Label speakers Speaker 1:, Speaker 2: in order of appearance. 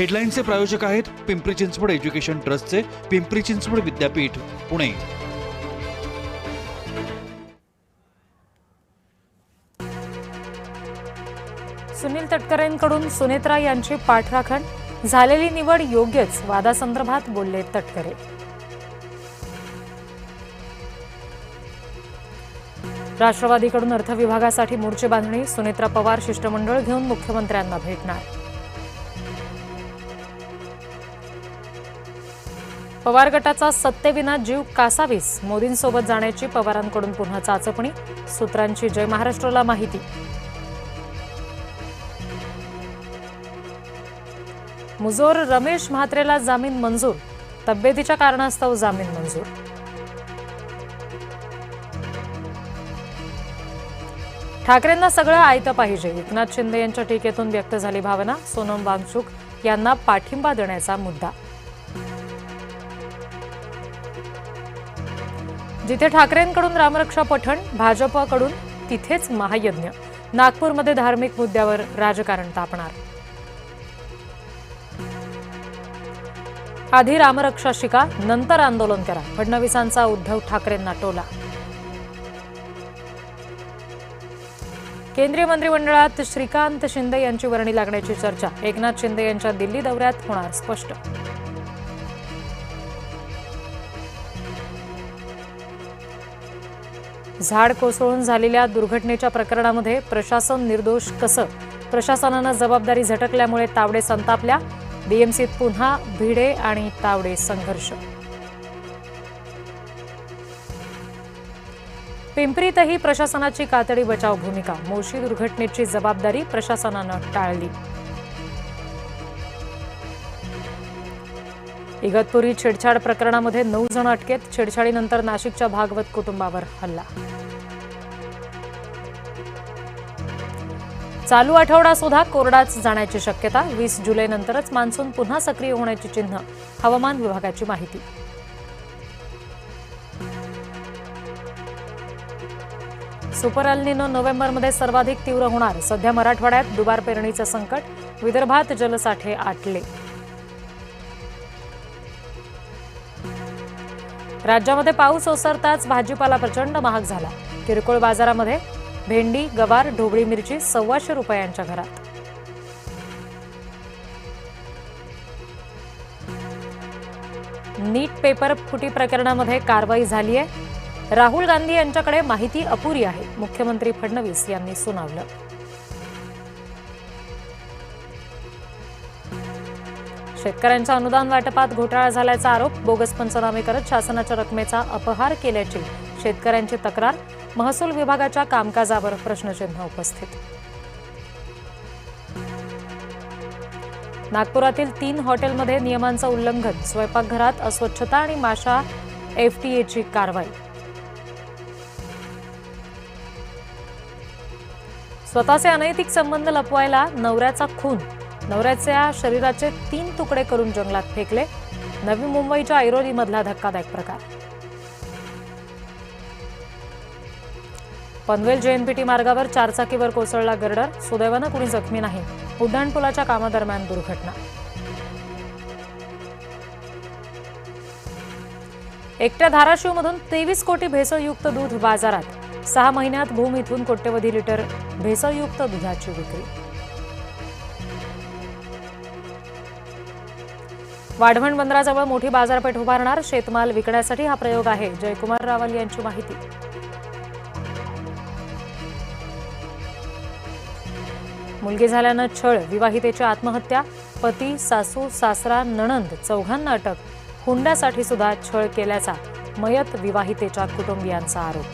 Speaker 1: हेडलाईनचे प्रायोजक आहेत पिंपरी चिंचवड एज्युकेशन ट्रस्टचे पिंपरी चिंचवड विद्यापीठ, पुणे।
Speaker 2: सुनील तटकरेंकडून सुनेत्रा यांची पाठराखण, झालेली निवड योग्यच, वादासंदर्भात बोलले तटकरे। राष्ट्रवादीकडून अर्थ विभागासाठी मोर्चे बांधणी, सुनेत्रा पवार शिष्टमंडळ घेऊन मुख्यमंत्र्यांना भेटणार। पवार गटाचा सत्तेविना जीव कासावीस, मोदींसोबत जाण्याची पवारांकडून पुन्हा चाचपणी, सूत्रांची जय महाराष्ट्राला माहिती। मुजोर रमेश म्हात्रेला जामीन मंजूर, तब्येतीच्या कारणास्तव जामीन मंजूर। ठाकरेंना सगळं आयतं पाहिजे, एकनाथ शिंदे यांच्या टीकेतून व्यक्त झाली भावना, सोनम वांगचुक यांना पाठिंबा देण्याचा मुद्दा। जिथे ठाकरेंकडून रामरक्षा पठण, भाजपकडून तिथेच महायज्ञ, नागपूरमध्ये धार्मिक मुद्द्यावर राजकारण तापणार। आधी रामरक्षा शिका, नंतर आंदोलन करा, फडणवीसांचा उद्धव ठाकरेंना टोला। केंद्रीय मंत्रिमंडळात श्रीकांत शिंदे यांची वर्णी लागण्याची चर्चा, एकनाथ शिंदे यांच्या दिल्ली दौऱ्यात होणार स्पष्ट। झाड कोसळून झालेल्या दुर्घटनेच्या प्रकरणामध्ये प्रशासन निर्दोष कसं, प्रशासनानं जबाबदारी झटकल्यामुळे तावडे संतापल्या, बीएमसीत पुन्हा भिडे आणि तावडे संघर्ष। पिंपरीतही प्रशासनाची कातडी बचाव भूमिका, मोशी दुर्घटनेची जबाबदारी प्रशासनानं टाळली। इगतपुरी छेडछाड प्रकरणामध्ये 9 जण अटकेत, छेडछाडीनंतर नाशिकच्या भागवत कुटुंबावर हल्ला। चालू आठवडा सुद्धा कोरडाच जाण्याची शक्यता, 20 जुलैनंतरच मान्सून पुन्हा सक्रिय होण्याची चिन्ह, हवामान विभागाची माहिती। सुपर एल निनो नोव्हेंबरमध्ये सर्वाधिक तीव्र होणार, सध्या मराठवाड्यात दुबार पेरणीचं संकट, विदर्भात जलसाठे आटले। राज्यामध्ये पाऊस ओसरताच भाजीपाला प्रचंड महाग झाला, किरकोळ बाजारामध्ये भेंडी, गवार, ढोबळी मिरची 125 रुपयांच्या घरात। नीट पेपर फुटी प्रकरणामध्ये कारवाई झाली आहे, राहुल गांधी यांच्याकडे माहिती अपुरी आहे, मुख्यमंत्री फडणवीस यांनी सुनावलं। शेतकऱ्यांच्या अनुदान वाटपात घोटाळा झाल्याचा आरोप, बोगस पंचनामे करत शासनाच्या रकमेचा अपहार केल्याची शेतकऱ्यांची तक्रार, महसूल विभागाच्या कामकाजावर प्रश्नचिन्ह उपस्थित। नागपुरातील 3 हॉटेलमध्ये नियमांचं उल्लंघन, स्वयंपाकघरात अस्वच्छता आणि माशा एफटीएची कारवाई। स्वतःचे अनैतिक संबंध लपवायला नवऱ्याचा खून, नवऱ्याच्या शरीराचे 3 तुकडे करून जंगलात फेकले, नवी मुंबईच्या ऐरोलीमधला धक्कादायक प्रकार। पनवेल जेएनपीटी मार्गावर 4 चाकीवर कोसळला गर्डर, सुदैवानं कुणी जखमी नाही, उड्डाणपुलाच्या कामादरम्यान दुर्घटना। एकट्या धाराशिवमधून 23 कोटी भेसळयुक्त दूध बाजारात, 6 महिन्यात भूम इथून कोट्यवधी लिटर भेसळयुक्त दुधाची विक्री। वाढवण बंदराजवळ मोठी बाजारपेठ उभारणार, शेतमाल विकण्यासाठी हा प्रयोग आहे, जयकुमार रावल यांची माहिती। मुलगी झाल्यानं छळ, विवाहितेची आत्महत्या, पती, सासू, सासरा, नणंद चौघांना अटक, हुंड्यासाठी सुद्धा छळ केल्याचा मयत विवाहितेच्या कुटुंबियांचा आरोप।